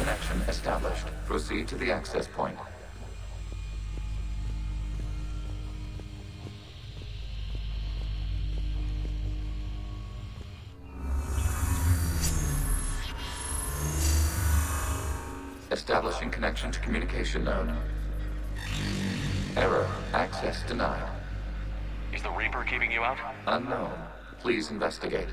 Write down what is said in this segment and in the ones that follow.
Connection established. Proceed to the access point. Establishing connection to communication node. Error. Access denied. Is the Reaper keeping you out? Unknown. Please investigate.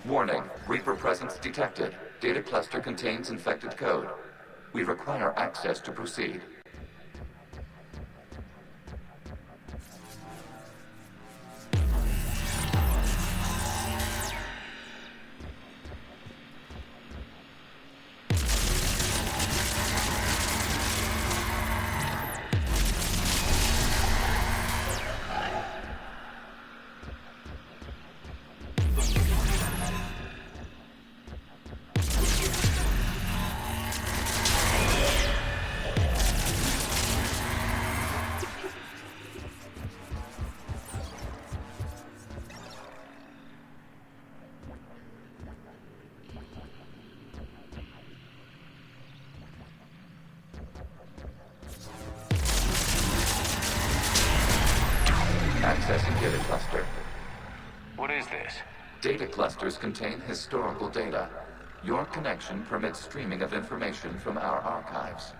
Warning, Reaper presence detected. Data cluster contains infected code. We require access to proceed. Accessing data cluster. What is this? Data clusters contain historical data. Your connection permits streaming of information from our archives.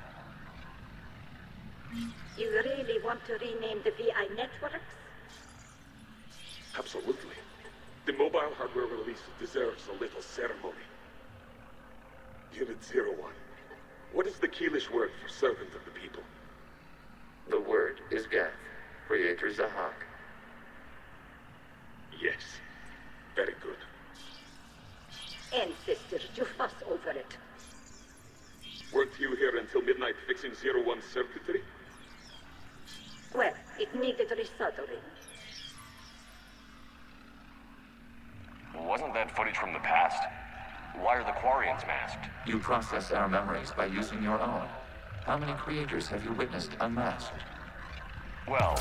You really want to rename the VI networks? Absolutely. The mobile hardware release deserves a little ceremony. Unit 01. What is the Keelish word for servant of the people? The word is Geth, Creator Zahak. Yes. Very good. Ancestors, you fuss over it. Weren't you here until midnight fixing 01's circuitry? Well, it needed resoldering. Wasn't that footage from the past? Why are the Quarians masked? You process our memories by using your own. How many creators have you witnessed unmasked? Well,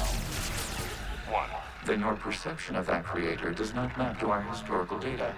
one. Then your perception of that creator does not map to our historical data.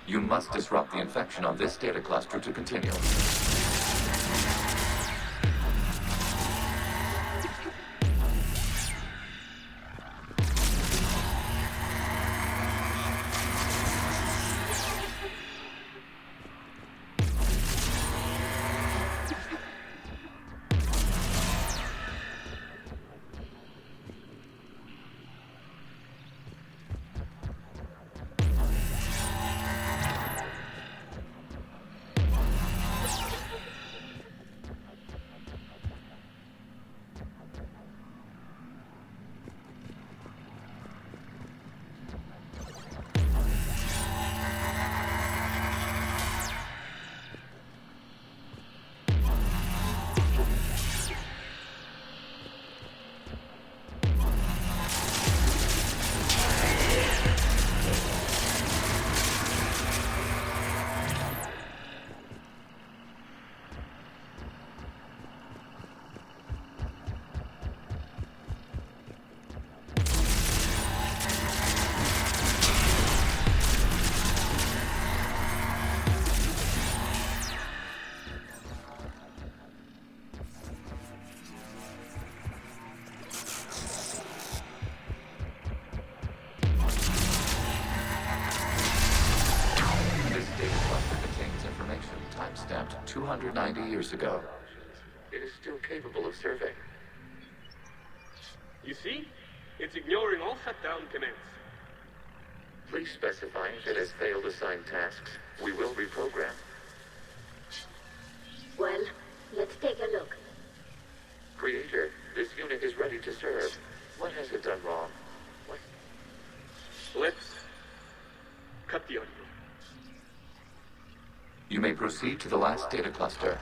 You must disrupt the infection on this data cluster to continue. 290 years ago. It is still capable of serving. You see? It's ignoring all shutdown commands. Please specify if it has failed assigned tasks. We will reprogram. Well, let's take a look. Creator, this unit is ready to serve. What has it done wrong? What? Let's cut the audio. You may proceed to the last data cluster.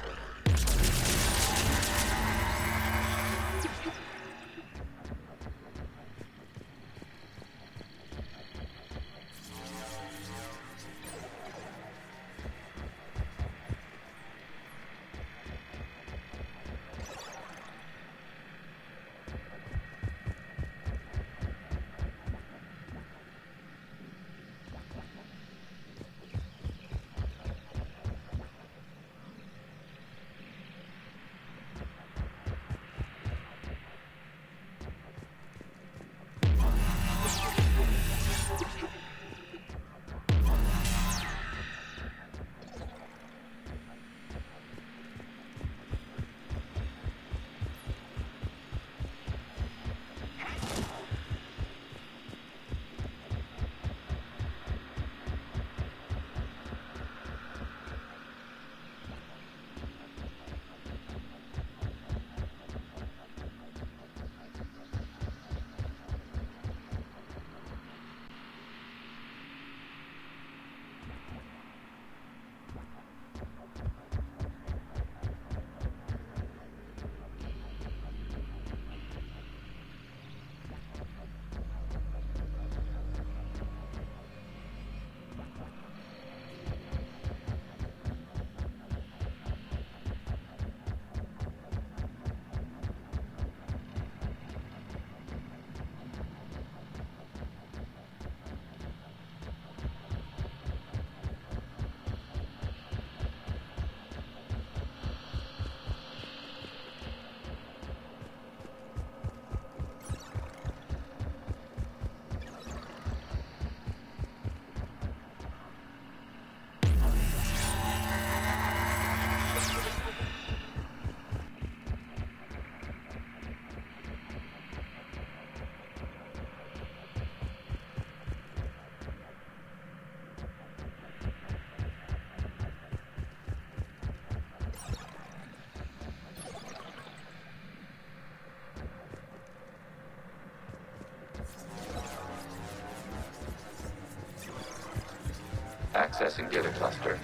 Accessing data cluster.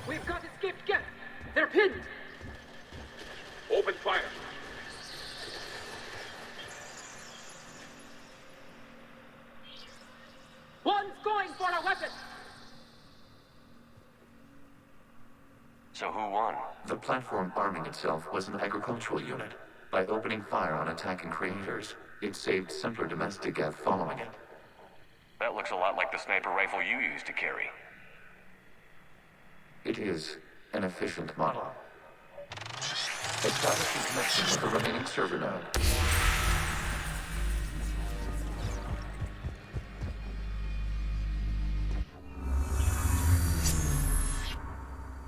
We've got escaped Geth. They're pinned. Open fire. One's going for a weapon. So who won? The platform arming itself was an agricultural unit. By opening fire on attacking creators, it saved simpler domestic Geth following it. That looks a lot like the sniper rifle you used to carry. It is an efficient model. Establishing connection with the remaining server node.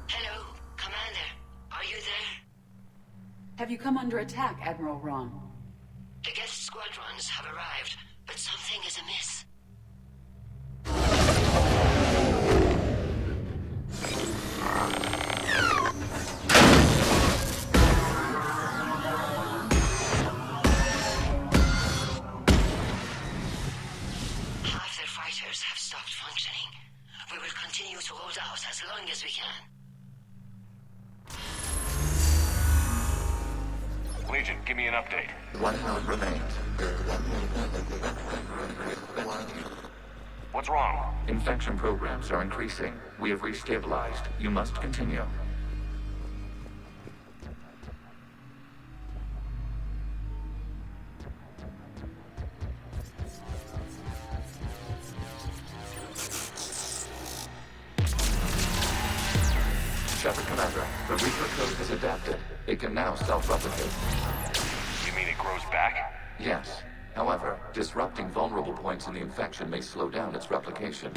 Hello, Commander. Are you there? Have you come under attack, Admiral Ron? The Geth squadrons have arrived, but something is amiss. Half their fighters have stopped functioning. We will continue to hold out as long as we can. Legion, give me an update. One node remains. What's wrong? Infection programs are increasing. We have restabilized. You must continue. Shepard Commander, the Reaper code has adapted. It can now self-replicate. You mean it grows back? Yes. However, disrupting vulnerable points in the infection may slow down its replication.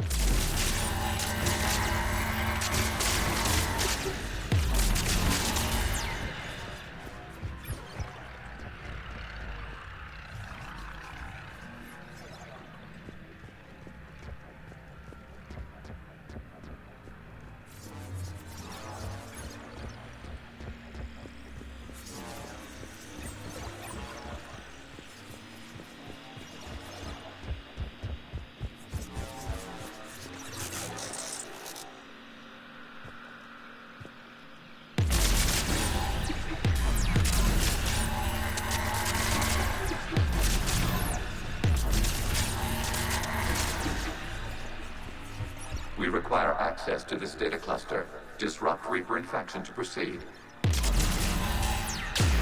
require access to this data cluster. Disrupt Reaper infection to proceed.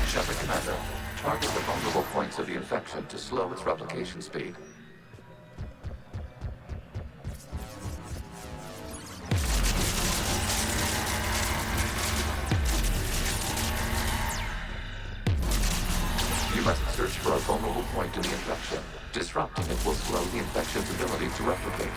Shepard Commander, target the vulnerable points of the infection to slow its replication speed. You must search for a vulnerable point in the infection. Disrupting it will slow the infection's ability to replicate.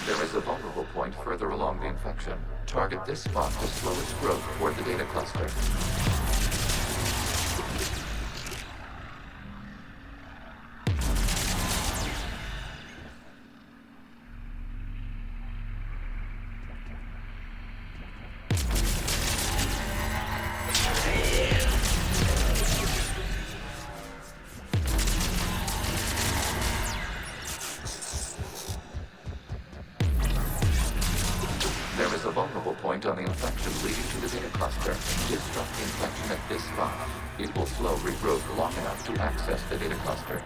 There is a vulnerable point further along the infection. Target this spot to slow its growth toward the data cluster. There is a vulnerable point on the infection leading to the data cluster. Disrupt the infection at this spot. It will slow regrowth long enough to access the data cluster.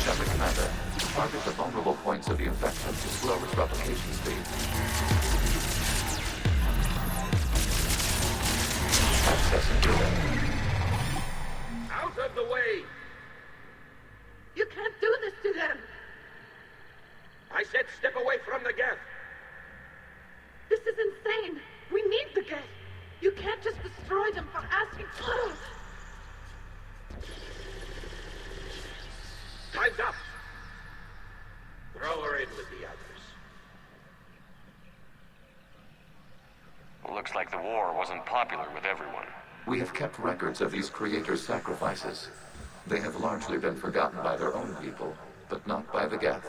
Shepard Commander, target the vulnerable points of the infection to slow its replication speed. Accessing data. Out of the way! You can't do this to them! I said step away from the Geth! This is insane! We need the Geth! You can't just destroy them for asking for us! Time's up! Throw her in with the others. Looks like the war wasn't popular with everyone. We have kept records of these creators' sacrifices. They have largely been forgotten by their own people, but not by the Geth.